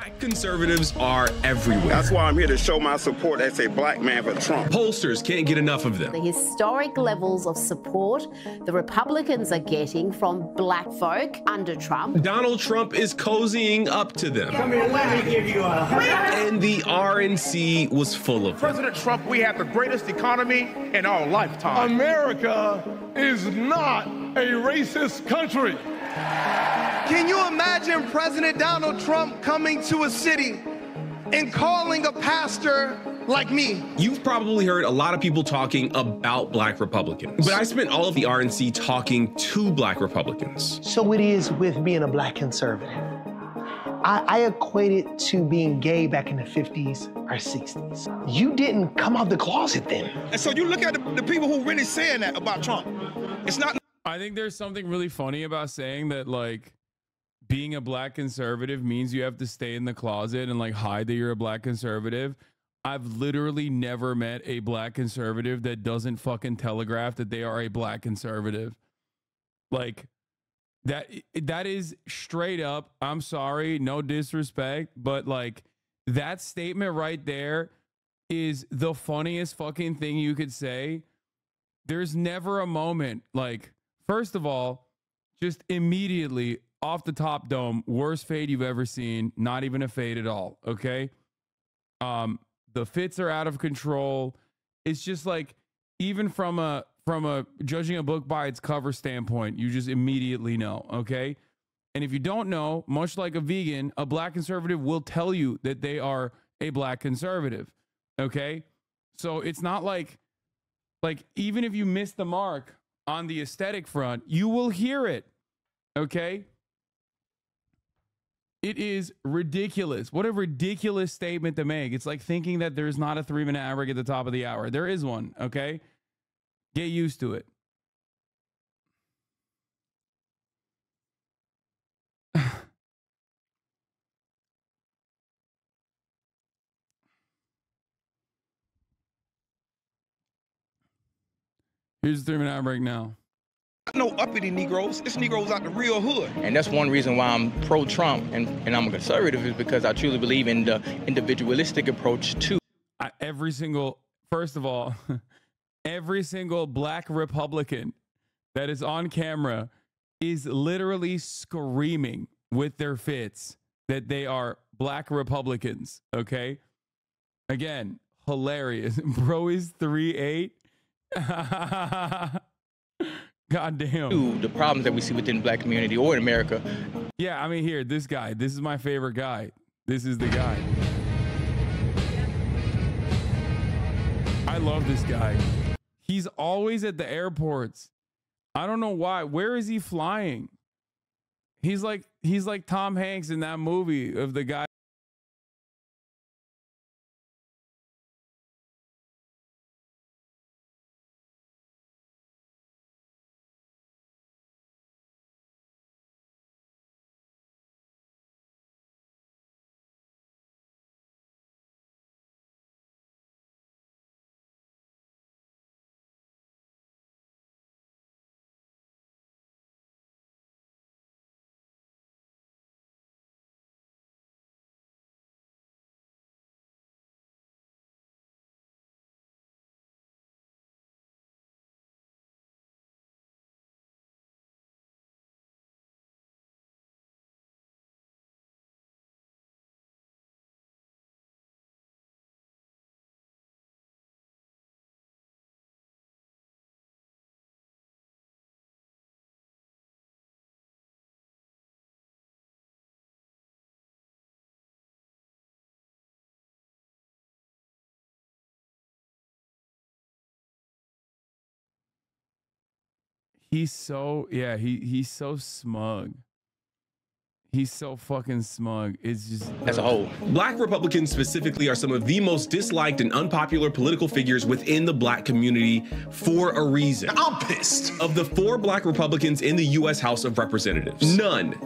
Black conservatives are everywhere. That's why I'm here to show my support as a black man for Trump. Pollsters can't get enough of them. The historic levels of support the Republicans are getting from black folk under Trump. Donald Trump is cozying up to them. Come here, let me give you a hug. And the RNC was full of them. President Trump, we have the greatest economy in our lifetime. America is not a racist country. Can you imagine President Donald Trump coming to a city and calling a pastor like me? You've probably heard a lot of people talking about black Republicans, but I spent all of the RNC talking to black Republicans. So it is with being a black conservative. I equate it to being gay back in the 50s or 60s. You didn't come out the closet then. And so you look at the people who really saying that about Trump. It's not. I think there's something really funny about saying that, like, being a black conservative means you have to stay in the closet and like hide that you're a black conservative. I've literally never met a black conservative that doesn't fucking telegraph that they are a black conservative. Like that is straight up. I'm sorry, no disrespect, but like that statement right there is the funniest fucking thing you could say. There's never a moment like, first of all, just immediately off the top dome, worst fade you've ever seen. Not even a fade at all. Okay. The fits are out of control. It's just like, even from a judging a book by its cover standpoint, you just immediately know. Okay. And if you don't know, much like a vegan, a black conservative will tell you that they are a black conservative. Okay. So it's not like even if you miss the mark on the aesthetic front, you will hear it. Okay. It is ridiculous. What a ridiculous statement to make. It's like thinking that there's not a 3-minute ad break at the top of the hour. There is one, okay? Get used to it. Here's the 3-minute ad break now. No uppity Negroes. It's Negroes out the real hood. And that's one reason why I'm pro-Trump and I'm a conservative, is because I truly believe in the individualistic approach too. First of all, every single black Republican that is on camera is literally screaming with their fits that they are black Republicans. Okay. Again, hilarious. Bro is 3'8". God damn. The problems that we see within the black community or in America. Yeah, I mean, here, this guy. This is my favorite guy. This is the guy. I love this guy. He's always at the airports. I don't know why. Where is he flying? He's like Tom Hanks in that movie of the guy. He's so, yeah, he's so smug. He's so fucking smug. It's just as a whole. Black Republicans specifically are some of the most disliked and unpopular political figures within the black community for a reason. I'm pissed. Of the 4 black Republicans in the U.S. House of Representatives,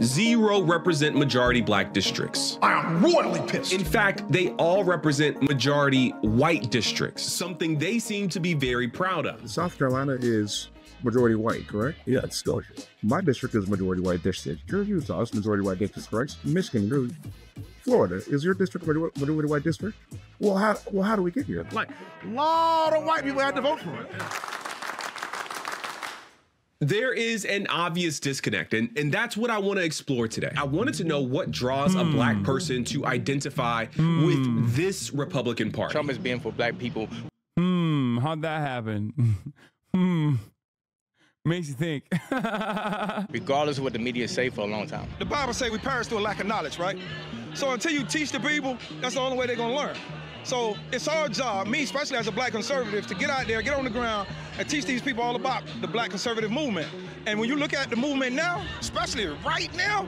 zero represent majority black districts. I am royally pissed. In fact, they all represent majority white districts, something they seem to be very proud of. South Carolina is majority white, correct? Yeah, it's Georgia. My district is majority white district. Utah is majority white district, correct? Michigan, Florida. Is your district a majority white district? Well, how do we get here? Like, a lot of white people had to vote for it. There is an obvious disconnect, and that's what I want to explore today. I wanted to know what draws a black person to identify with this Republican Party. Trump is being for black people. How'd that happen? Makes you think. Regardless of what the media say for a long time. The Bible say we perish through a lack of knowledge, right? So until you teach the people, that's the only way they're gonna learn. So it's our job, me especially as a black conservative, to get out there, get on the ground, and teach these people all about the black conservative movement. And when you look at the movement now, especially right now,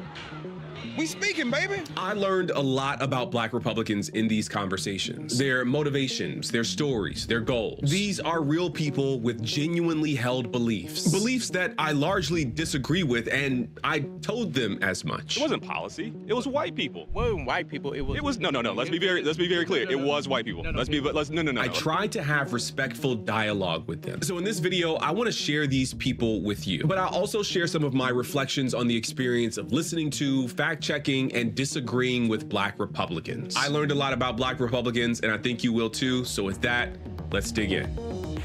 we speaking, baby. I learned a lot about black Republicans in these conversations. Their motivations, their stories, their goals. These are real people with genuinely held beliefs. Beliefs that I largely disagree with, and I told them as much. It wasn't policy. It was white people. It wasn't white people. It was no. Let's be very clear. It was white people. No. I tried to have respectful dialogue with them. So in this video, I want to share these people with you, but I'll also share some of my reflections on the experience of listening to, fact-checking, and disagreeing with black Republicans. I learned a lot about black Republicans, and I think you will too. So with that, let's dig in.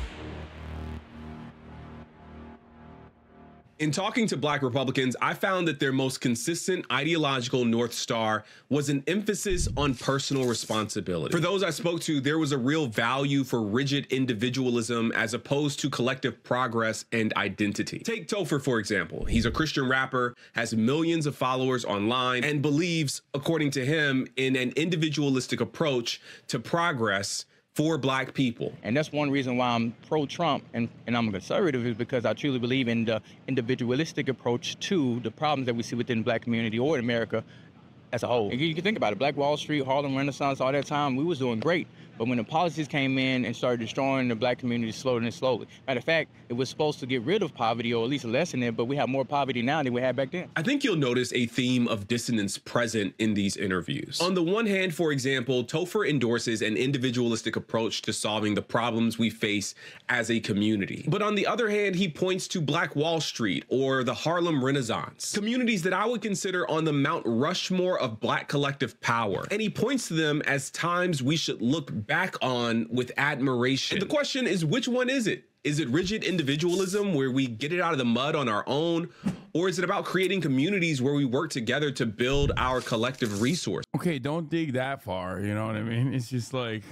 In talking to black Republicans, I found that their most consistent ideological North Star was an emphasis on personal responsibility. For those I spoke to, there was a real value for rigid individualism as opposed to collective progress and identity. Take Topher, for example. He's a Christian rapper, has millions of followers online, and believes, according to him, in an individualistic approach to progress for black people. And that's one reason why I'm pro-Trump and I'm a conservative, is because I truly believe in the individualistic approach to the problems that we see within the black community or in America as a whole. And you can think about it, Black Wall Street, Harlem Renaissance, all that time, we was doing great. But when the policies came in and started destroying the black community slowly and slowly. Matter of fact, it was supposed to get rid of poverty or at least lessen it, but we have more poverty now than we had back then. I think you'll notice a theme of dissonance present in these interviews. On the one hand, for example, Topher endorses an individualistic approach to solving the problems we face as a community. But on the other hand, he points to Black Wall Street or the Harlem Renaissance, communities that I would consider on the Mount Rushmore of black collective power. And he points to them as times we should look back on with admiration. And the question is, which one is it? Is it rigid individualism where we get it out of the mud on our own? Or is it about creating communities where we work together to build our collective resource? Okay, don't dig that far, you know what I mean? It's just like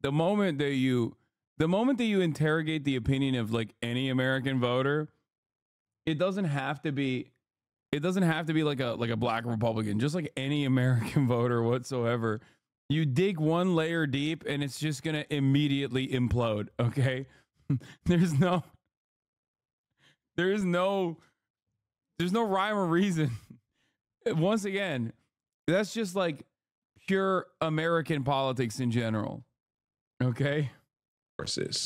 the moment that you interrogate the opinion of like any American voter, it doesn't have to be like a black Republican, just like any American voter whatsoever. You dig one layer deep and it's just going to immediately implode, okay? There's no rhyme or reason. Once again, that's just like pure American politics in general, okay?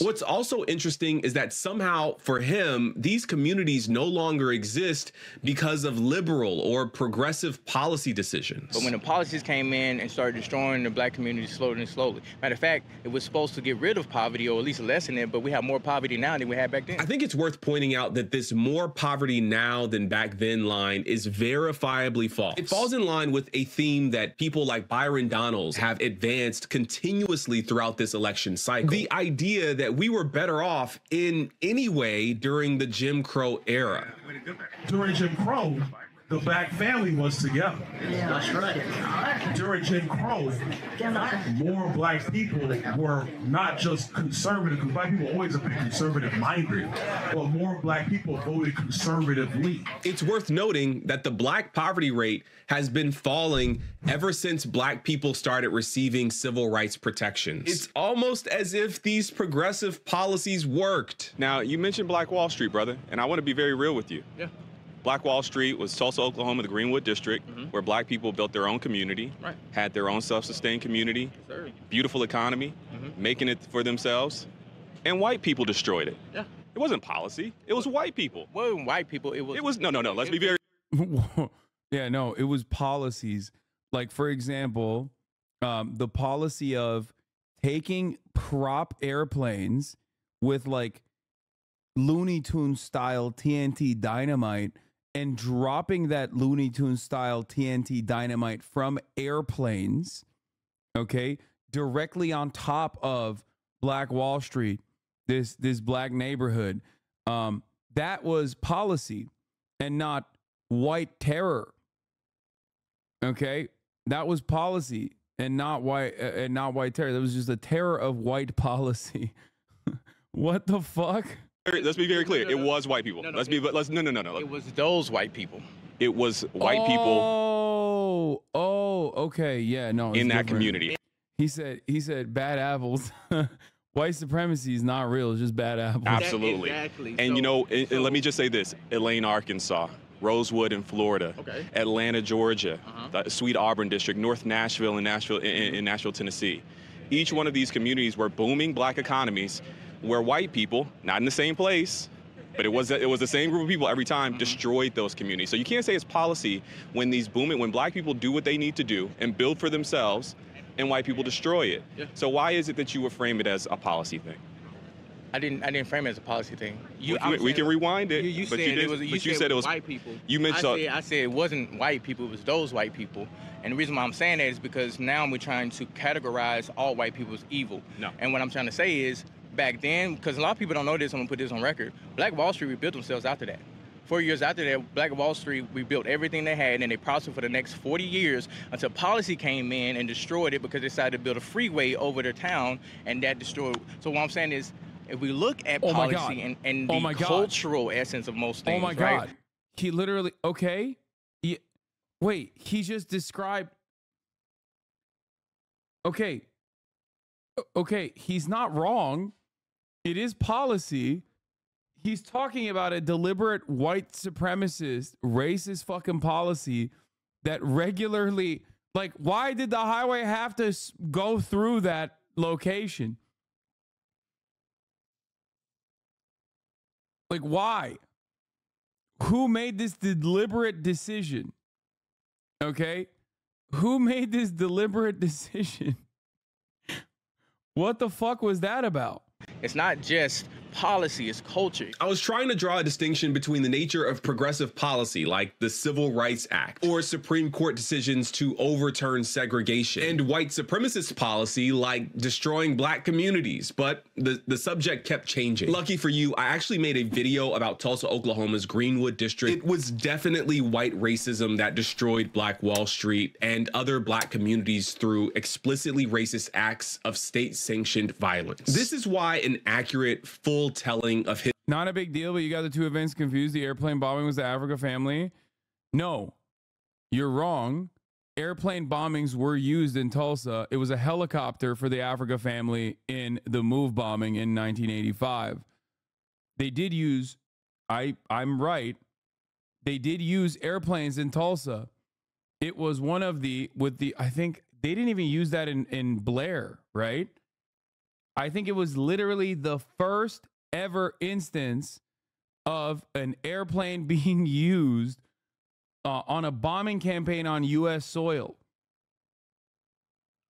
What's also interesting is that somehow for him, these communities no longer exist because of liberal or progressive policy decisions. But when the policies came in and started destroying the black community slowly and slowly. Matter of fact, it was supposed to get rid of poverty or at least lessen it, but we have more poverty now than we had back then. I think it's worth pointing out that this more poverty now than back then line is verifiably false. It falls in line with a theme that people like Byron Donalds have advanced continuously throughout this election cycle. The idea that we were better off in any way during the Jim Crow era. During Jim Crow, the black family was together. Yeah, that's right. During Jim Crow, more black people were not just conservative, because black people always have been conservative-minded, but more black people voted conservatively. It's worth noting that the black poverty rate has been falling ever since black people started receiving civil rights protections. It's almost as if these progressive policies worked. Now, you mentioned Black Wall Street, brother, and I want to be very real with you. Yeah. Black Wall Street was Tulsa, Oklahoma, the Greenwood District, where black people built their own community, had their own self-sustained community, beautiful economy, making it for themselves, and white people destroyed it. Yeah. It wasn't policy. It was white people. It wasn't white people. It was no. Let's be very. Yeah, no, it was policies. Like, for example, the policy of taking prop airplanes with like Looney Tunes style TNT dynamite and dropping that Looney Tunes style TNT dynamite from airplanes, okay, directly on top of Black Wall Street, this black neighborhood, that was policy and not white terror. Okay, that was policy and not white terror. That was just a terror of white policy. What the fuck? Let's be very clear. It was white people. No. It was those white people. It was white people. Oh, okay, yeah, no. In that community. He said bad apples. White supremacy is not real. It's just bad apples. Absolutely. Exactly. And let me just say this: Elaine, Arkansas, Rosewood in Florida, Atlanta, Georgia, the Sweet Auburn district, North Nashville, and Nashville, Tennessee. Each one of these communities were booming black economies, where white people, not in the same place, but it was the same group of people every time, destroyed those communities. So you can't say it's policy when when black people do what they need to do and build for themselves, and white people destroy it. Yeah. So why is it that you would frame it as a policy thing? I didn't frame it as a policy thing. We can rewind it. You said it was white people. You mentioned. I said it wasn't white people. It was those white people. And the reason why I'm saying that is because now we're trying to categorize all white people as evil. No. And what I'm trying to say is, back then, because a lot of people don't know this, I'm gonna put this on record. Black Wall Street rebuilt themselves after that. 4 years after that, Black Wall Street rebuilt everything they had, and they prospered for the next 40 years until policy came in and destroyed it because they decided to build a freeway over their town, and that destroyed. So what I'm saying is, if we look at policy and the cultural essence of most things, oh my God, he literally wait, he just described. Okay, he's not wrong. It is policy. He's talking about a deliberate white supremacist, racist fucking policy that regularly, like, why did the highway have to go through that location? Like, why? Who made this deliberate decision? Okay? Who made this deliberate decision? What the fuck was that about? It's not just policy, it's culture. I was trying to draw a distinction between the nature of progressive policy, like the Civil Rights Act, or Supreme Court decisions to overturn segregation, and white supremacist policy, like destroying black communities, but the subject kept changing. Lucky for you, I actually made a video about Tulsa, Oklahoma's Greenwood district. It was definitely white racism that destroyed Black Wall Street and other black communities through explicitly racist acts of state-sanctioned violence. This is why an accurate, full telling of his— Not a big deal, but you got the two events confused. The airplane bombing was the Africa family. No, you're wrong. Airplane bombings were used in Tulsa. It was a helicopter for the Africa family in the MOVE bombing in 1985. They did use, I'm right, they did use airplanes in Tulsa. It was one of I think they didn't even use that in Blair, right? I think it was literally the first ever instance of an airplane being used on a bombing campaign on U.S. soil.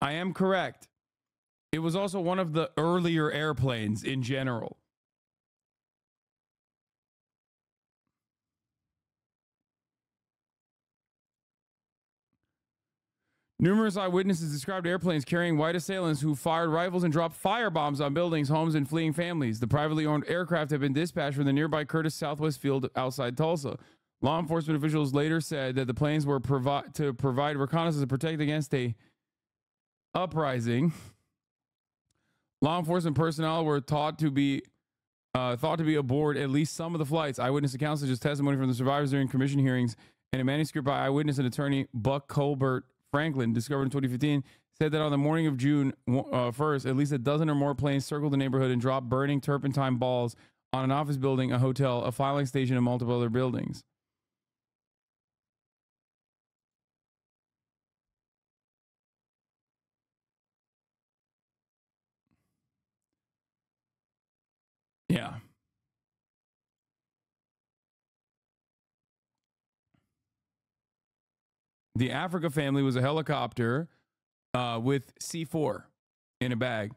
I am correct. It was also one of the earlier airplanes in general. Numerous eyewitnesses described airplanes carrying white assailants who fired rifles and dropped firebombs on buildings, homes, and fleeing families. The privately owned aircraft had been dispatched from the nearby Curtis Southwest Field outside Tulsa. Law enforcement officials later said that the planes were to provide reconnaissance and protect against a uprising. Law enforcement personnel were thought to be aboard at least some of the flights. Eyewitness accounts such as testimony from the survivors during commission hearings and a manuscript by eyewitness and attorney Buck Colbert Franklin, discovered in 2015, said that on the morning of June 1st, at least a dozen or more planes circled the neighborhood and dropped burning turpentine balls on an office building, a hotel, a filing station, and multiple other buildings. Yeah. The Africa family was a helicopter with C4 in a bag.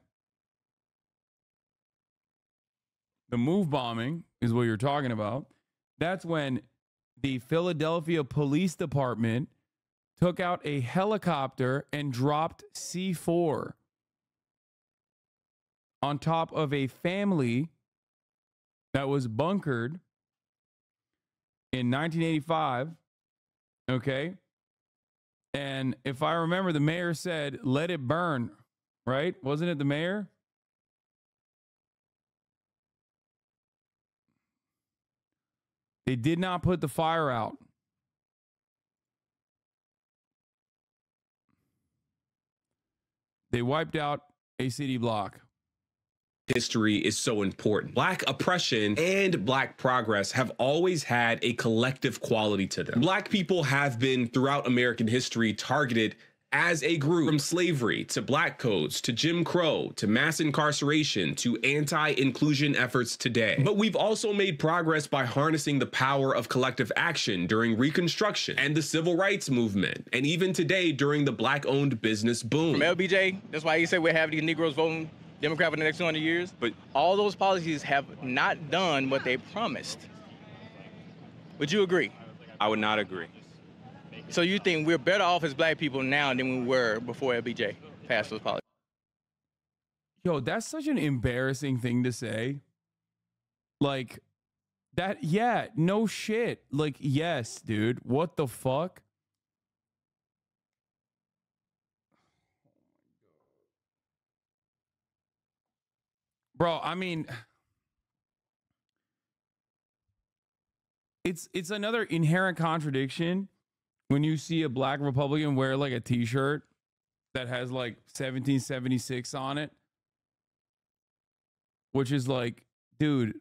The MOVE bombing is what you're talking about. That's when the Philadelphia Police Department took out a helicopter and dropped C4 on top of a family that was bunkered in 1985. Okay. And if I remember, the mayor said, let it burn, right? Wasn't it the mayor? They did not put the fire out. They wiped out a city block. History is so important. Black oppression and Black progress have always had a collective quality to them. Black people have been, throughout American history, targeted as a group, from slavery to Black codes to Jim Crow to mass incarceration to anti-inclusion efforts today. But we've also made progress by harnessing the power of collective action during Reconstruction and the Civil Rights Movement, and even today during the Black-owned business boom. From LBJ, that's why he said we have these Negroes voting Democrat for the next 200 years. But all those policies have not done what they promised. Would you agree? I would not agree. So you think we're better off as Black people now than we were before LBJ passed those policies? Yo, that's such an embarrassing thing to say. Like, that, yeah, no shit. Like, yes, dude. What the fuck? Bro, I mean, it's another inherent contradiction when you see a Black Republican wear like a t-shirt that has like 1776 on it, which is like, dude,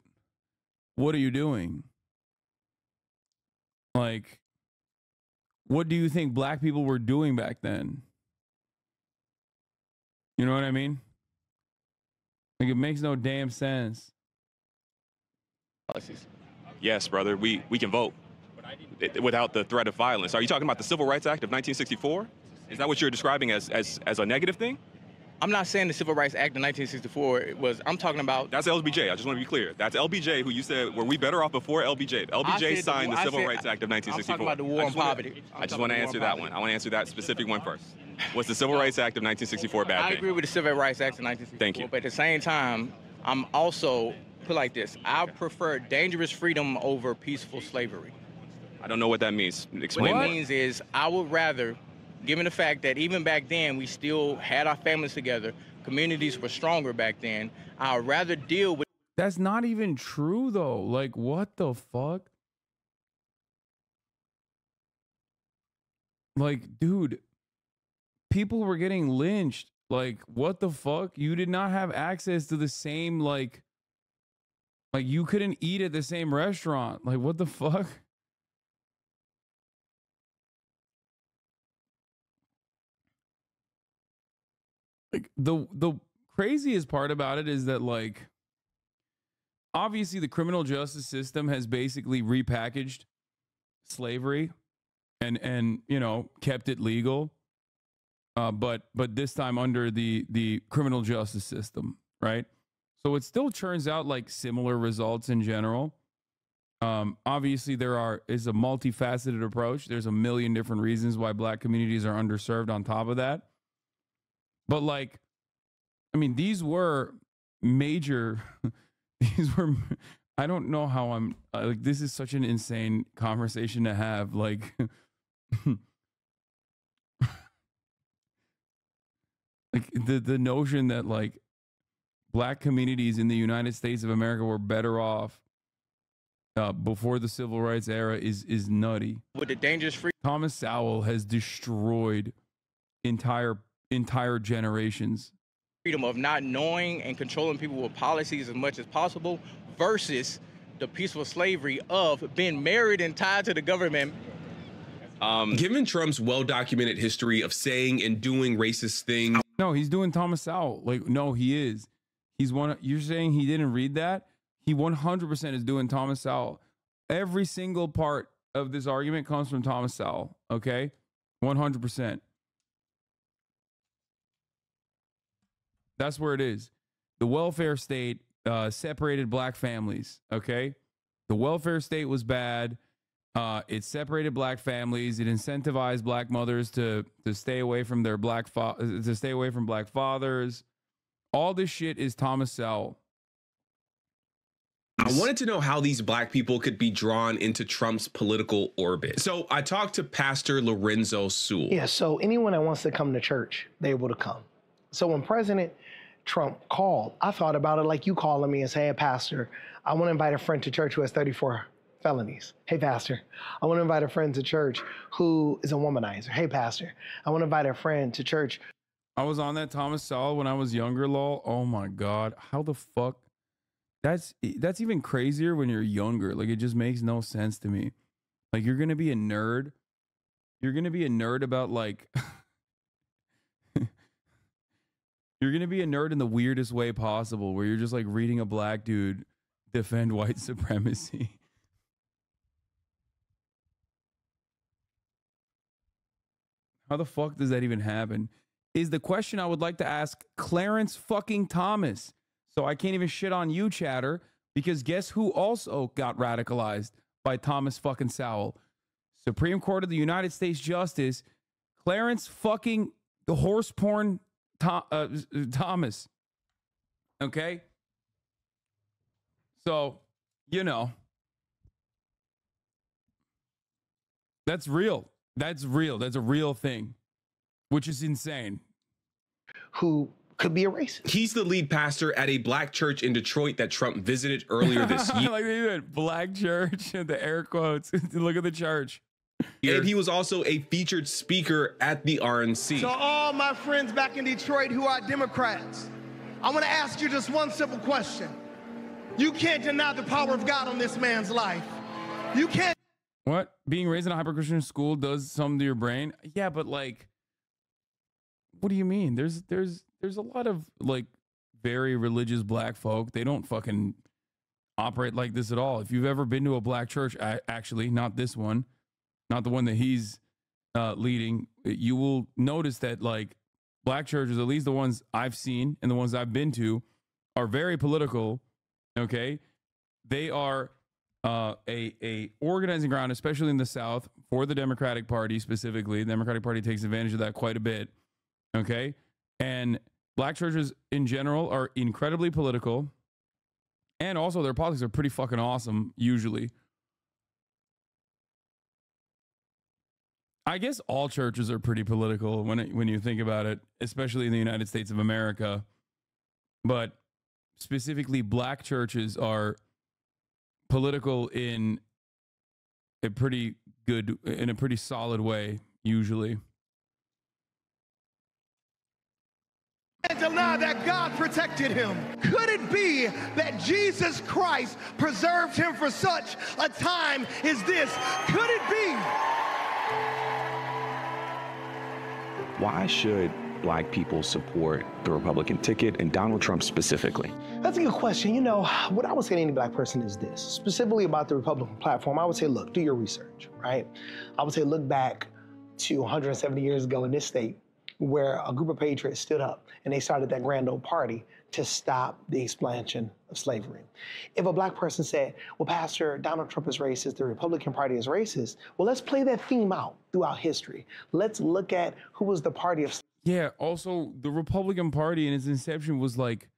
what are you doing? Like, what do you think Black people were doing back then? You know what I mean? Like, it makes no damn sense. Yes, brother, we can vote without the threat of violence. Are you talking about the Civil Rights Act of 1964? Is that what you're describing as a negative thing? I'm not saying the Civil Rights Act of 1964 was, I'm talking about... That's LBJ, I just want to be clear. That's LBJ, who you said, were we better off before LBJ? LBJ signed the Civil Rights Act of 1964. I'm talking about the war on poverty. I just want to answer that one. I want to answer that specific one first. Was the Civil Rights Act of 1964 bad I thing? agree with the Civil Rights Act of 1964. Thank you. But at the same time, I'm also, put like this, I prefer dangerous freedom over peaceful slavery. I don't know what that means. Explain What more. it means is I would rather, given the fact that even back then we still had our families together, communities were stronger back then, I'd rather deal with... That's not even true, though. Like, what the fuck? Like, dude, people were getting lynched. Like, what the fuck? You did not have access to the same, like you couldn't eat at the same restaurant. Like, what the fuck? Like, the craziest part about it is that, like, obviously the criminal justice system has basically repackaged slavery and you know, kept it legal. But this time under the criminal justice system, right? So it still churns out like similar results in general. Obviously there is a multifaceted approach. There's a million different reasons why Black communities are underserved on top of that. But like, I mean, these were major, I don't know how I'm, like, this is such an insane conversation to have. Like, like the notion that like Black communities in the United States of America were better off before the Civil Rights era is nutty. With the dangerous free... Thomas Sowell has destroyed entire generations. Freedom of not knowing and controlling people with policies as much as possible versus the peaceful slavery of being married and tied to the government. Given Trump's well-documented history of saying and doing racist things. No, he's doing Thomas Sowell. Like, no, he is. He's one. You're saying he didn't read that? He 100% is doing Thomas Sowell. Every single part of this argument comes from Thomas Sowell. Okay, 100%. That's where it is. The welfare state separated Black families. Okay, the welfare state was bad. It separated black families. It incentivized black mothers to stay away from their black fathers. All this shit is Thomas Sowell. I wanted to know how these black people could be drawn into Trump's political orbit. So I talked to Pastor Lorenzo Sewell. Yeah, so anyone that wants to come to church, they're able to come. So when President Trump called, I thought about it like you calling me and say, hey, Pastor, I want to invite a friend to church who has 34 felonies. Hey, Pastor, I want to invite a friend to church who is a womanizer. Hey, Pastor, I want to invite a friend to church. I was on that Thomas Sowell when I was younger, lol. Oh my God. How the fuck? That's even crazier when you're younger. Like, it just makes no sense to me. Like, you're going to be a nerd. You're going to be a nerd about, like, you're going to be a nerd in the weirdest way possible, where you're just like reading a black dude defend white supremacy. How the fuck does that even happen? Is the question I would like to ask Clarence fucking Thomas. So I can't even shit on you, chatter, because guess who also got radicalized by Thomas fucking Sowell? Supreme Court of the United States Justice Clarence fucking the horse porn Thomas. Okay? So, you know, that's real. That's real. That's a real thing, which is insane. Who could be a racist. He's the lead pastor at a black church in Detroit that Trump visited earlier this year. Like they did, black church, the air quotes. Look at the church. And he was also a featured speaker at the RNC. So all my friends back in Detroit who are Democrats, I want to ask you just one simple question. You can't deny the power of God on this man's life. You can't. What? Being raised in a hyper-Christian school does something to your brain? Yeah, but like, what do you mean? There's a lot of like very religious black folk. They don't fucking operate like this at all. If you've ever been to a black church, actually, not this one, not the one that he's leading, you will notice that like black churches, at least the ones I've seen and the ones I've been to, are very political. Okay, they are a organizing ground, especially in the South, for the Democratic Party specifically. The Democratic Party takes advantage of that quite a bit. Okay, and black churches in general are incredibly political, and also their politics are pretty fucking awesome usually. I guess all churches are pretty political when you think about it, especially in the United States of America. But specifically, black churches are political in a pretty solid way, usually. And deny that God protected him. Could it be that Jesus Christ preserved him for such a time as this? Could it be? Why should black people support the Republican ticket and Donald Trump specifically? That's a good question. You know, what I would say to any black person is this, specifically about the Republican platform. I would say, look, do your research, right? I would say look back to 170 years ago in this state, where a group of patriots stood up and they started that grand old party to stop the expansion of slavery. If a black person said, well, Pastor, Donald Trump is racist, the Republican Party is racist, well, let's play that theme out throughout history. Let's look at who was the party of... Yeah, also, the Republican Party in its inception was like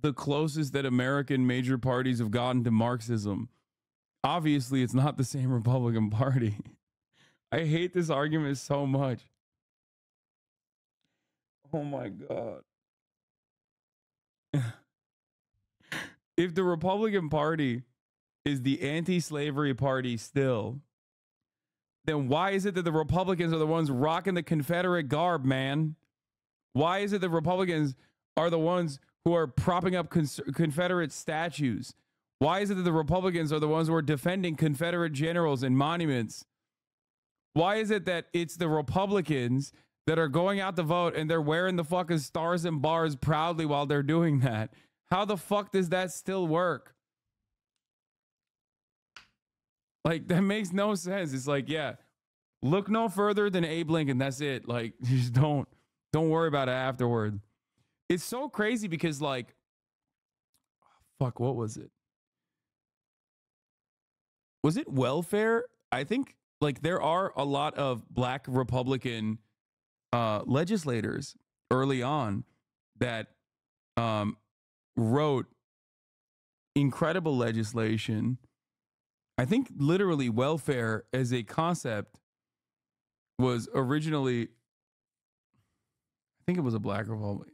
the closest that American major parties have gotten to Marxism. Obviously, it's not the same Republican Party. I hate this argument so much. Oh my God. If the Republican Party is the anti-slavery party still, then why is it that the Republicans are the ones rocking the Confederate garb, man? Why is it that Republicans are the ones who are propping up Confederate statues? Why is it that the Republicans are the ones who are defending Confederate generals and monuments? Why is it that it's the Republicans that are going out to vote and they're wearing the fucking stars and bars proudly while they're doing that? How the fuck does that still work? Like, that makes no sense. It's like, yeah, look no further than Abe Lincoln. That's it. Like, just don't worry about it afterward. It's so crazy because, like, fuck, what was it? Was it welfare? I think like there are a lot of black Republican legislators early on that wrote incredible legislation. I think literally welfare as a concept was originally, I think it was a black Republican,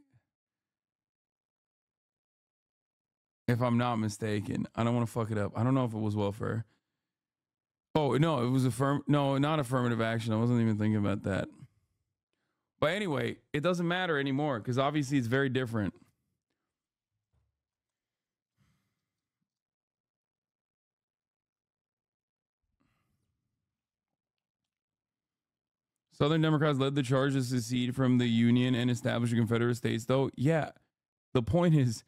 if I'm not mistaken. I don't want to fuck it up. I don't know if it was welfare. Oh, no, it was no, not affirmative action. I wasn't even thinking about that. But anyway, it doesn't matter anymore because obviously it's very different. Southern Democrats led the charge to secede from the Union and establish a Confederate States, though. Yeah, the point is,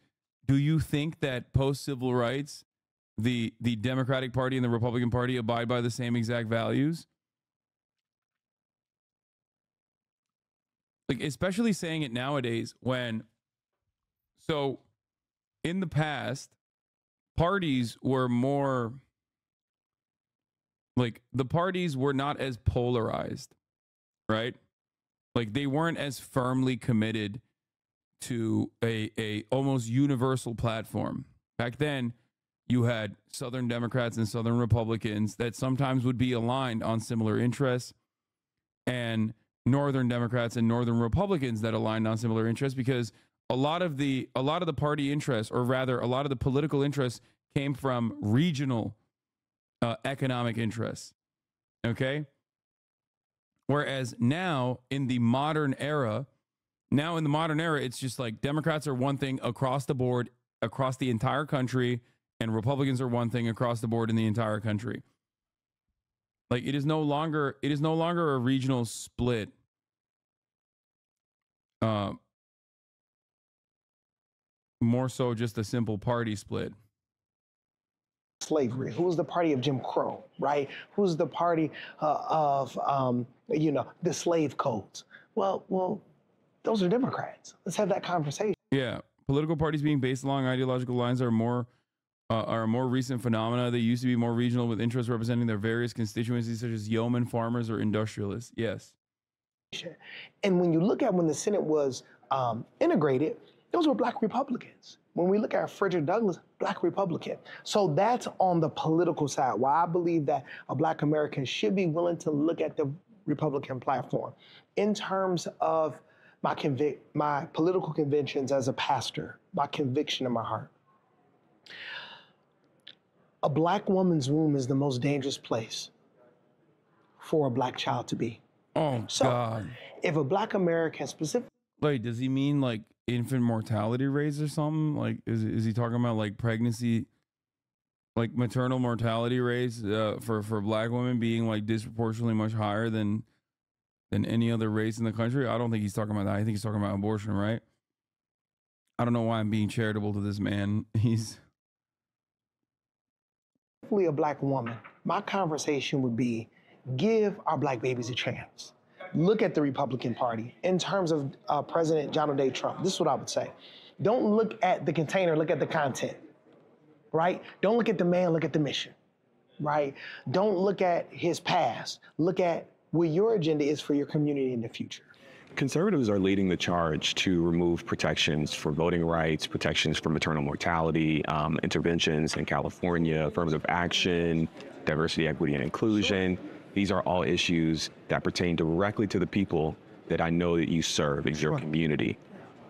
do you think that post-civil rights, the Democratic Party and the Republican Party abide by the same exact values? Like, especially saying it nowadays when, so in the past, parties were more, like, the parties were not as polarized, right? Like, they weren't as firmly committed to a almost universal platform. Back then, you had Southern Democrats and Southern Republicans that sometimes would be aligned on similar interests, and Northern Democrats and Northern Republicans that aligned on similar interests, because a lot of the party interests, or rather a lot of the political interests, came from regional economic interests. Okay? Whereas now in the modern era, it's just like Democrats are one thing across the board, across the entire country, and Republicans are one thing across the board in the entire country. Like, it is no longer a regional split. More so just a simple party split. Slavery? Who was the party of Jim Crow, right? Who's the party of the slave codes? Well, those are Democrats. Let's have that conversation. Yeah, political parties being based along ideological lines are a more recent phenomena. They used to be more regional, with interests representing their various constituencies, such as yeomen, farmers, or industrialists. Yes. And when you look at when the Senate was integrated, those were black Republicans. When we look at Frederick Douglass, black Republican. So that's on the political side, why I believe that a black American should be willing to look at the Republican platform. In terms of my political convictions as a pastor, my conviction in my heart. A black woman's womb is the most dangerous place for a black child to be. Oh, so, God. If a black American specifically... Wait, does he mean like infant mortality rates or something? Like, is he talking about like pregnancy, like maternal mortality rates for black women being like disproportionately much higher than any other race in the country? I don't think he's talking about that. I think he's talking about abortion, right? I don't know why I'm being charitable to this man. He's a black woman. My conversation would be, give our black babies a chance. Look at the Republican Party in terms of President Donald J. Trump. This is what I would say. Don't look at the container, look at the content, right? Don't look at the man, look at the mission, right? Don't look at his past. Look at what your agenda is for your community in the future. Conservatives are leading the charge to remove protections for voting rights, protections for maternal mortality, interventions in California, affirmative action, diversity, equity, and inclusion. These are all issues that pertain directly to the people that I know that you serve in your community.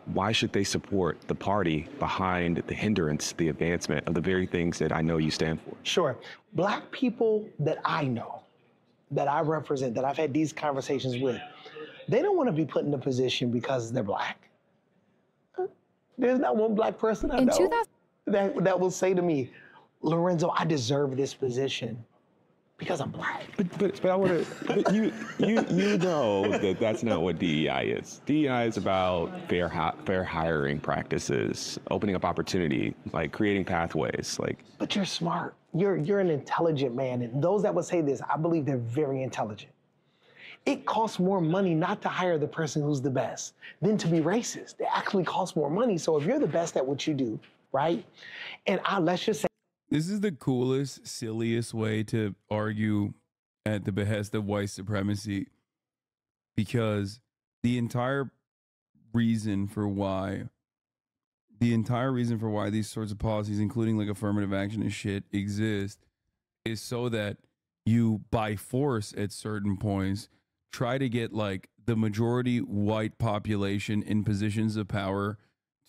Why should they support the party behind the hindrance, the advancement of the very things that I know you stand for? Sure. Black people that I know, that I represent, that I've had these conversations with, they don't want to be put in a position because they're black. There's not one black person I know that will say to me, Lorenzo, I deserve this position because I'm black. But I want to. You know that that's not what DEI is. DEI is about fair hiring practices, opening up opportunity, like creating pathways, like. But you're smart. You're an intelligent man, and those that would say this, I believe they're very intelligent. It costs more money not to hire the person who's the best than to be racist. It actually costs more money. So if you're the best at what you do, right? And let's just say. This is the coolest, silliest way to argue at the behest of white supremacy, because the entire reason for why these sorts of policies, including like affirmative action and shit, exist is so that you, by force at certain points, try to get like the majority white population in positions of power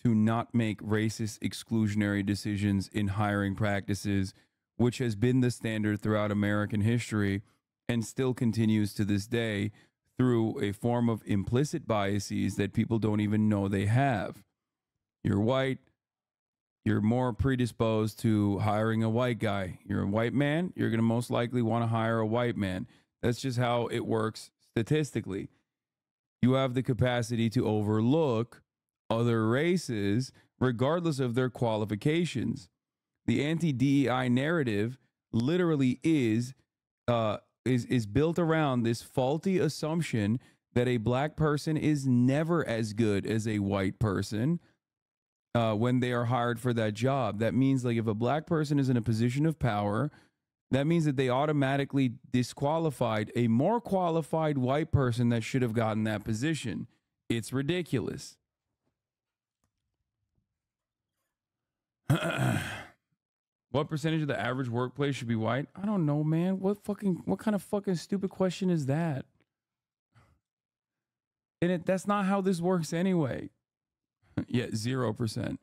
to not make racist exclusionary decisions in hiring practices, which has been the standard throughout American history and still continues to this day through a form of implicit biases that people don't even know they have. You're white, you're more predisposed to hiring a white guy. You're a white man, you're going to most likely want to hire a white man. That's just how it works statistically. You have the capacity to overlook other races regardless of their qualifications. The anti-DEI narrative literally is built around this faulty assumption that a black person is never as good as a white person when they are hired for that job. That means like if a black person is in a position of power, that means that they automatically disqualified a more qualified white person that should have gotten that position. It's ridiculous. What percentage of the average workplace should be white? I don't know, man. What kind of fucking stupid question is that? And that's not how this works anyway. Yeah, 0%.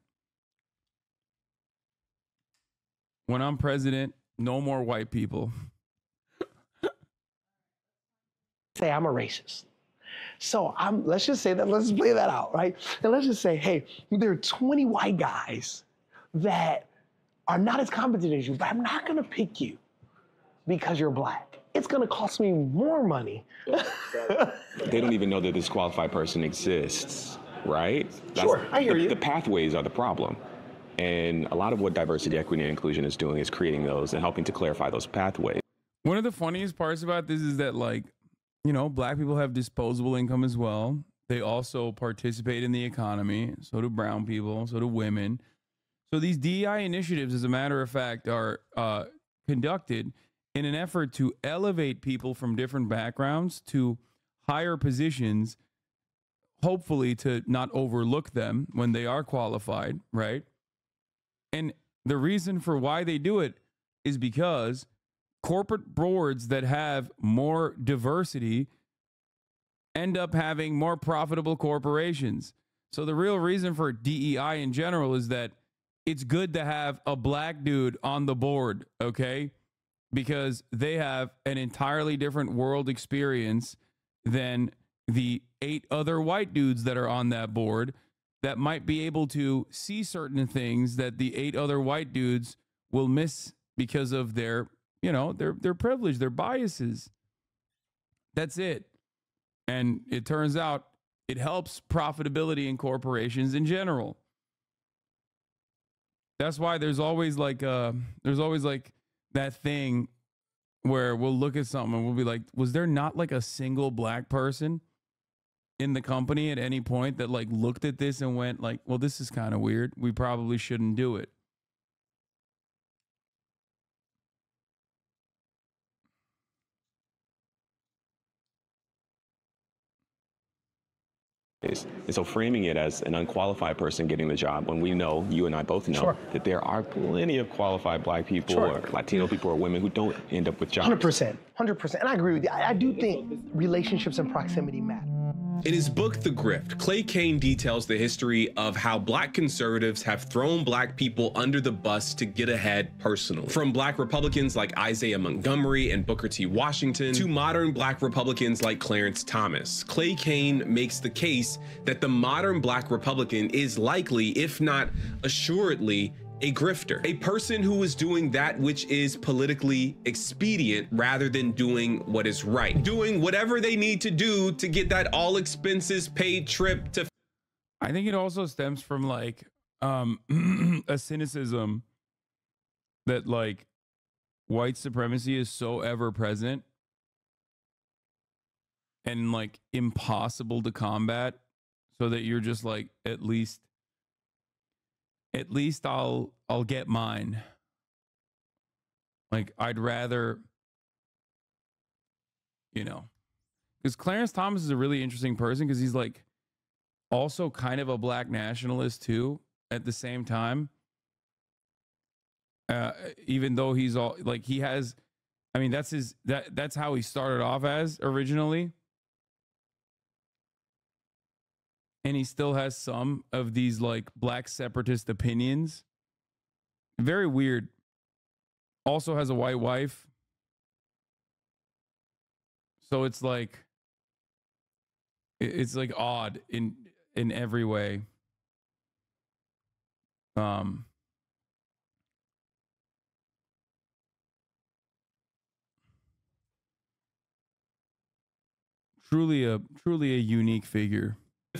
When I'm president, no more white people. Say I'm a racist. So let's just say that, let's play that out, right? And let's just say, hey, there are 20 white guys that are not as competent as you, but I'm not gonna pick you because you're black. It's gonna cost me more money. They don't even know that this qualified person exists, right? Sure, I hear you. The pathways are the problem. And a lot of what diversity, equity, and inclusion is doing is creating those and helping to clarify those pathways. One of the funniest parts about this is that, like, you know, black people have disposable income as well. They also participate in the economy. So do brown people, so do women. So these DEI initiatives, as a matter of fact, are conducted in an effort to elevate people from different backgrounds to higher positions, hopefully to not overlook them when they are qualified, right? And the reason for why they do it is because corporate boards that have more diversity end up having more profitable corporations. So the real reason for DEI in general is that it's good to have a black dude on the board, okay? Because they have an entirely different world experience than the 8 other white dudes that are on that board that might be able to see certain things that the 8 other white dudes will miss because of their, you know, their privilege, their biases. That's it. And it turns out it helps profitability in corporations in general. That's why there's always like that thing where we'll look at something and we'll be like, was there not like a single black person in the company at any point that like looked at this and went like, well, this is kind of weird. We probably shouldn't do it. And so framing it as an unqualified person getting the job, when we know, you and I both know, that there are plenty of qualified black people or Latino people or women who don't end up with jobs. 100%, 100%. And I agree with you. I do think relationships and proximity matter. In his book, The Grift, Clay Cane details the history of how black conservatives have thrown black people under the bus to get ahead personally. From black Republicans like Isaiah Montgomery and Booker T. Washington to modern black Republicans like Clarence Thomas. Clay Cane makes the case that the modern black Republican is likely, if not assuredly, a grifter, a person who is doing that which is politically expedient rather than doing what is right, doing whatever they need to do to get that all expenses paid trip to. I think it also stems from like a cynicism that like white supremacy is so ever present and like impossible to combat, so that you're just like, at least I'll get mine. Like I'd rather you know, because Clarence Thomas is a really interesting person because he's like also kind of a black nationalist too at the same time. Even though he's all like he has, I mean, that's how he started off as originally. And he still has some of these like black separatist opinions. Very weird. Also has a white wife. So it's like odd in every way. Truly a unique figure.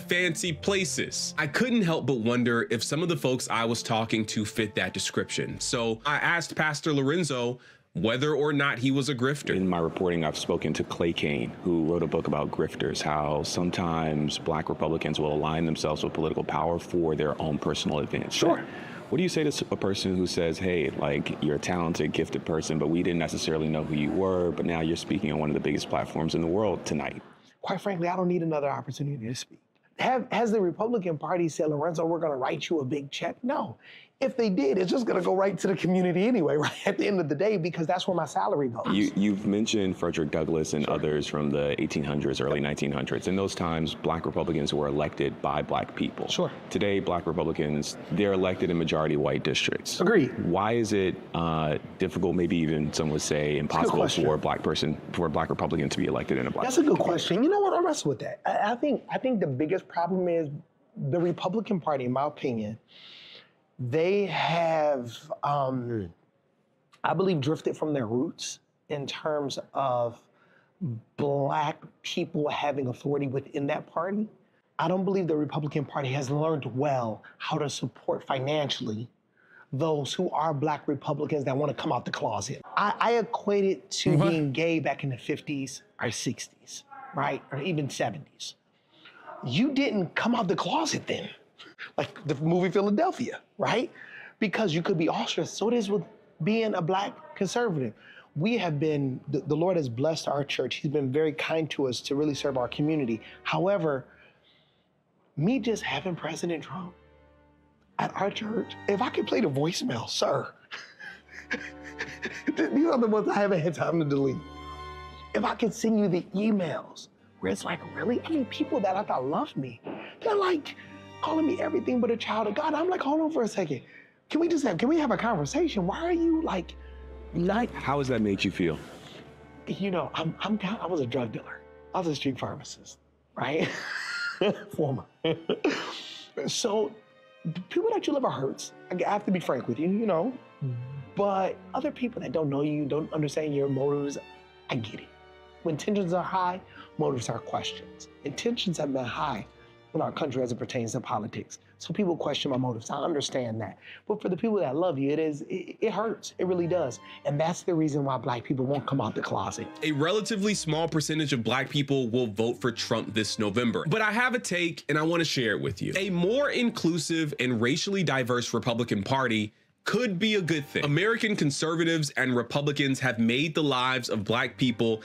Fancy places. I couldn't help but wonder if some of the folks I was talking to fit that description. So I asked Pastor Lorenzo whether or not he was a grifter. In my reporting, I've spoken to Clay Kane, who wrote a book about grifters, how sometimes black Republicans will align themselves with political power for their own personal advantage. Sure. What do you say to a person who says, hey, like, you're a talented, gifted person, but we didn't necessarily know who you were, but now you're speaking on one of the biggest platforms in the world tonight? Quite frankly, I don't need another opportunity to speak. Has the Republican Party said, Lorenzo, we're going to write you a big check? No. If they did, it's just going to go right to the community anyway, right at the end of the day, because that's where my salary goes. You've mentioned Frederick Douglass and others from the 1800s, early 1900s. In those times, black Republicans were elected by black people. Sure. Today, black Republicans, they're elected in majority white districts. Agreed. Why is it difficult, maybe even some would say impossible for a black Republican to be elected in a black? That's a good question. You know what? I'll wrestle with that. I think the biggest problem is the Republican Party, in my opinion, they have, I believe, drifted from their roots in terms of black people having authority within that party. I don't believe the Republican Party has learned well how to support financially those who are black Republicans that want to come out the closet. I equate it to being gay back in the 50s or 60s, right? Or even 70s. You didn't come out the closet then. Like the movie Philadelphia, right? Because you could be ostracized. So it is with being a black conservative. We have been, the Lord has blessed our church. He's been very kind to us to really serve our community. However, me just having President Trump at our church, if I could play the voicemail, sir, these are the ones I haven't had time to delete. If I could send you the emails where it's like, really? I mean, people that I thought loved me, they're like, calling me everything but a child of God. I'm like, hold on for a second. Can we have a conversation? Why are you like, How does that make you feel? You know, I was a drug dealer. I was a street pharmacist, right? Former. So people that you love are hurts. I have to be frank with you, you know. But other people that don't know you, don't understand your motives, I get it. When tensions are high, motives are questions. And tensions have been high in our country as it pertains to politics. So people question my motives. I understand that. But for the people that love you, it hurts. It really does. And that's the reason why black people won't come out the closet. A relatively small percentage of black people will vote for Trump this November. But I have a take and I want to share it with you. A more inclusive and racially diverse Republican Party could be a good thing. American conservatives and Republicans have made the lives of black people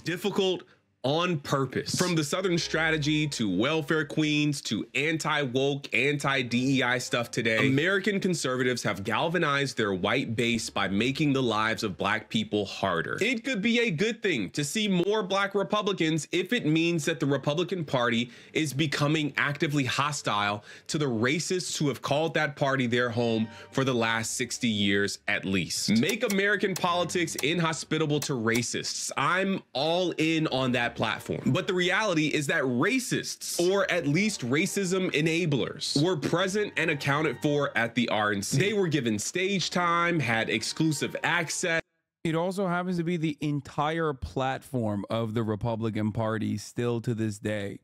difficult on purpose. From the Southern strategy to welfare queens to anti-woke, anti-DEI stuff today, American conservatives have galvanized their white base by making the lives of black people harder. It could be a good thing to see more black Republicans if it means that the Republican Party is becoming actively hostile to the racists who have called that party their home for the last 60 years at least. Make American politics inhospitable to racists. I'm all in on that platform. But the reality is that racists, or at least racism enablers, were present and accounted for at the RNC. They were given stage time, had exclusive access. It also happens to be the entire platform of the Republican Party still to this day.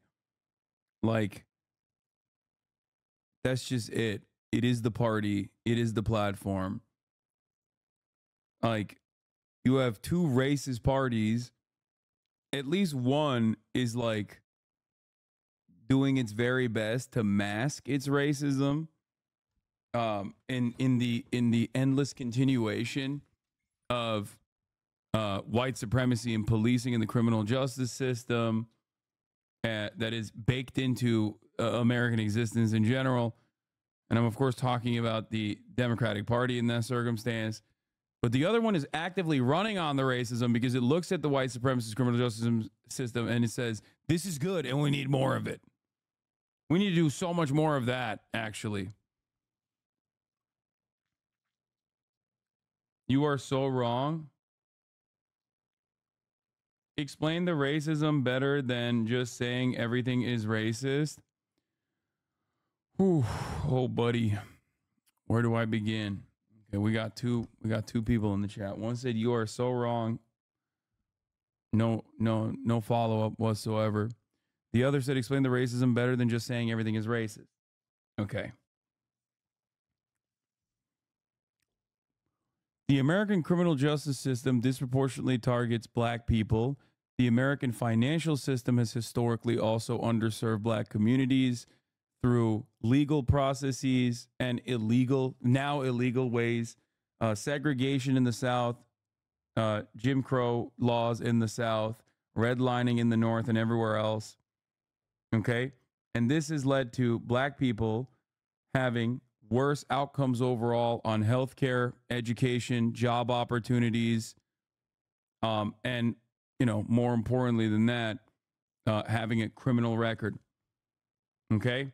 Like, that's just it. It is the party. It is the platform. Like, you have two racist parties. At least one is like doing its very best to mask its racism. In the endless continuation of white supremacy and policing in the criminal justice system that is baked into American existence in general. And I'm, of course, talking about the Democratic Party in that circumstance. But the other one is actively running on the racism because it looks at the white supremacist criminal justice system and it says, this is good and we need more of it. We need to do so much more of that, actually. You are so wrong. Explain the racism better than just saying everything is racist. Whew. Oh, buddy. Where do I begin? Okay, we got two people in the chat. One said you are so wrong. No follow-up whatsoever. The other said explain the racism better than just saying everything is racist. Okay. The American criminal justice system disproportionately targets black people. The American financial system has historically also underserved black communities through legal processes and now illegal ways, segregation in the South, Jim Crow laws in the South, redlining in the North and everywhere else. Okay. And this has led to black people having worse outcomes overall on healthcare, education, job opportunities, and, you know, more importantly than that, having a criminal record. Okay.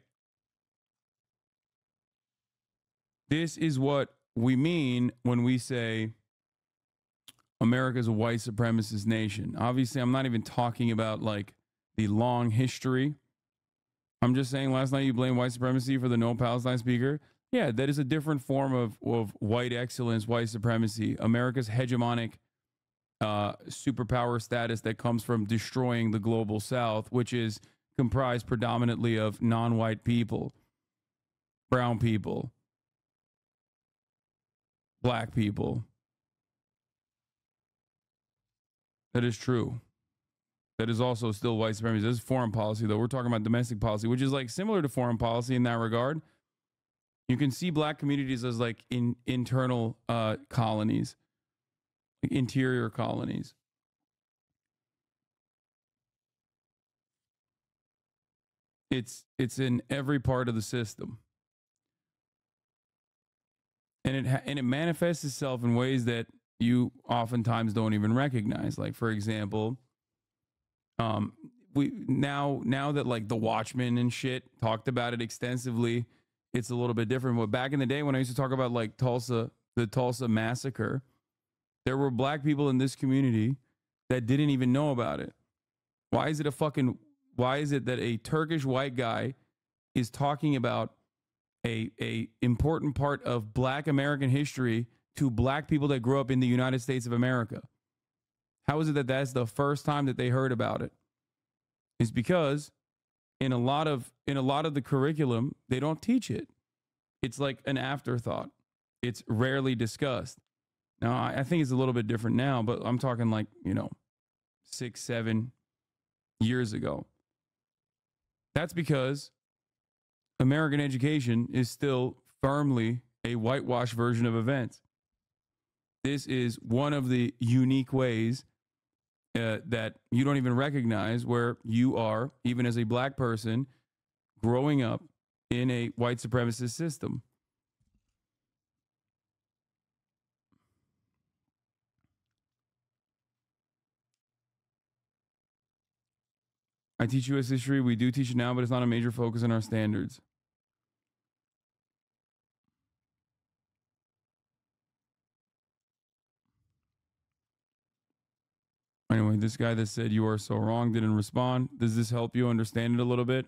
This is what we mean when we say America's a white supremacist nation. Obviously, I'm not even talking about like the long history. I'm just saying last night you blamed white supremacy for the No Palestine speaker. Yeah, that is a different form of white excellence, white supremacy. America's hegemonic superpower status that comes from destroying the global South, which is comprised predominantly of non-white people, brown people, black people. That is true. That is also still white supremacy. This is foreign policy, though. We're talking about domestic policy, which is like similar to foreign policy in that regard. You can see black communities as like internal colonies, like interior colonies. It's in every part of the system. And it manifests itself in ways that you oftentimes don't even recognize. Like, for example, we now that like the Watchmen and shit talked about it extensively, it's a little bit different. But back in the day when I used to talk about like Tulsa, the Tulsa massacre, there were black people in this community that didn't even know about it. Why is it that a Turkish white guy is talking about a important part of black American history to black people that grew up in the United States of America? How is it that that's the first time that they heard about it? It's because in a lot of the curriculum, they don't teach it. It's like an afterthought. It's rarely discussed. Now, I think it's a little bit different now, but I'm talking like, 6-7 years ago. That's because American education is still firmly a whitewashed version of events. This is one of the unique ways that you don't even recognize where you are, even as a black person, growing up in a white supremacist system. I teach U.S. history. We do teach it now, but it's not a major focus in our standards. Anyway, this guy that said you are so wrong didn't respond. Does this help you understand it a little bit?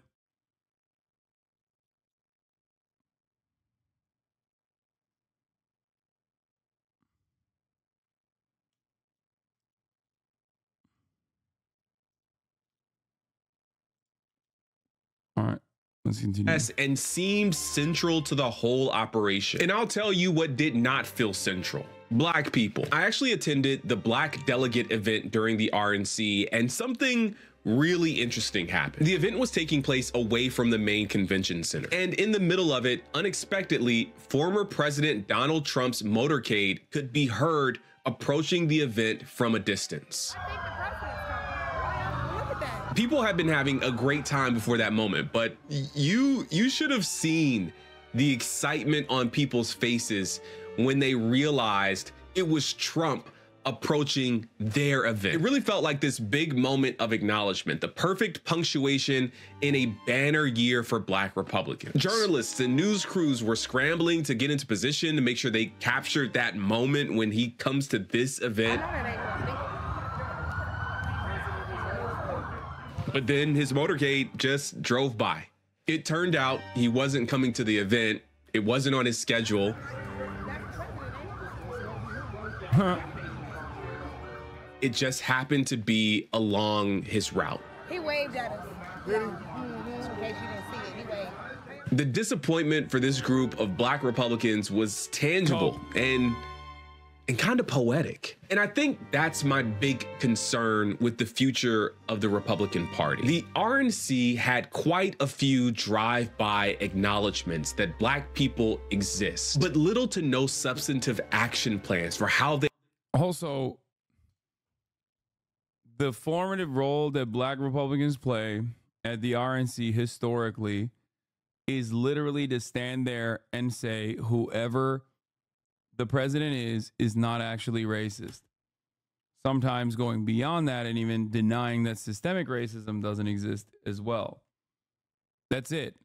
All right, let's continue. Yes, and seemed central to the whole operation. And I'll tell you what did not feel central. Black people. I actually attended the Black Delegate event during the RNC, and something really interesting happened. The event was taking place away from the main convention center. And in the middle of it, unexpectedly, former President Donald Trump's motorcade could be heard approaching the event from a distance. People have been having a great time before that moment, but you should have seen the excitement on people's faces when they realized it was Trump approaching their event. It really felt like this big moment of acknowledgement, the perfect punctuation in a banner year for Black Republicans. Journalists and news crews were scrambling to get into position to make sure they captured that moment when he comes to this event. But then his motorcade just drove by. It turned out he wasn't coming to the event. It wasn't on his schedule. It just happened to be along his route. He waved at us. In case you didn't see it, he waved. The disappointment for this group of Black Republicans was tangible and kind of poetic. And I think that's my big concern with the future of the Republican Party. The RNC had quite a few drive-by acknowledgments that Black people exist, but little to no substantive action plans for how they... Also, the formative role that Black Republicans play at the RNC historically is literally to stand there and say whoever the president is not actually racist. Sometimes going beyond that and even denying that systemic racism doesn't exist as well. That's it.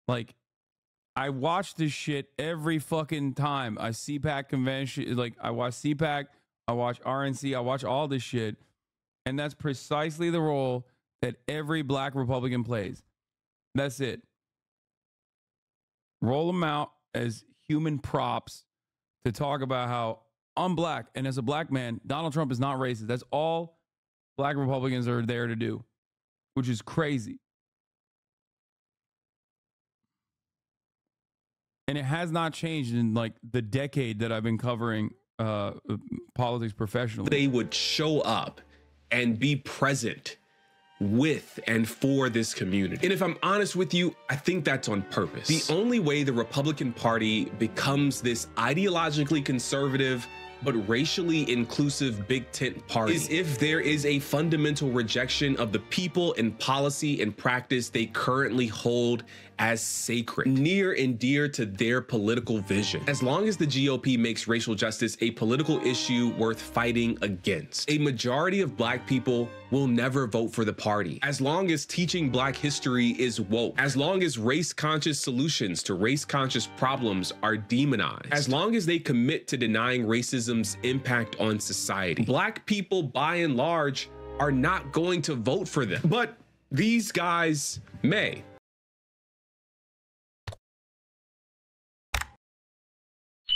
Like, I watch this shit every fucking time. I CPAC convention, like I watch CPAC, I watch RNC, I watch all this shit. And that's precisely the role that every Black Republican plays. That's it. Roll them out as human props to talk about how I'm Black, and as a Black man, Donald Trump is not racist. That's all Black Republicans are there to do, which is crazy. And it has not changed in like the decade that I've been covering politics professionally. They would show up and be present with and for this community. And if I'm honest with you, I think that's on purpose. The only way the Republican Party becomes this ideologically conservative but racially inclusive big tent party is if there is a fundamental rejection of the people and policy and practice they currently hold as sacred, near and dear to their political vision. As long as the GOP makes racial justice a political issue worth fighting against, a majority of Black people will never vote for the party. As long as teaching Black history is woke, as long as race-conscious solutions to race-conscious problems are demonized, as long as they commit to denying racism's impact on society, Black people, by and large, are not going to vote for them. But these guys may.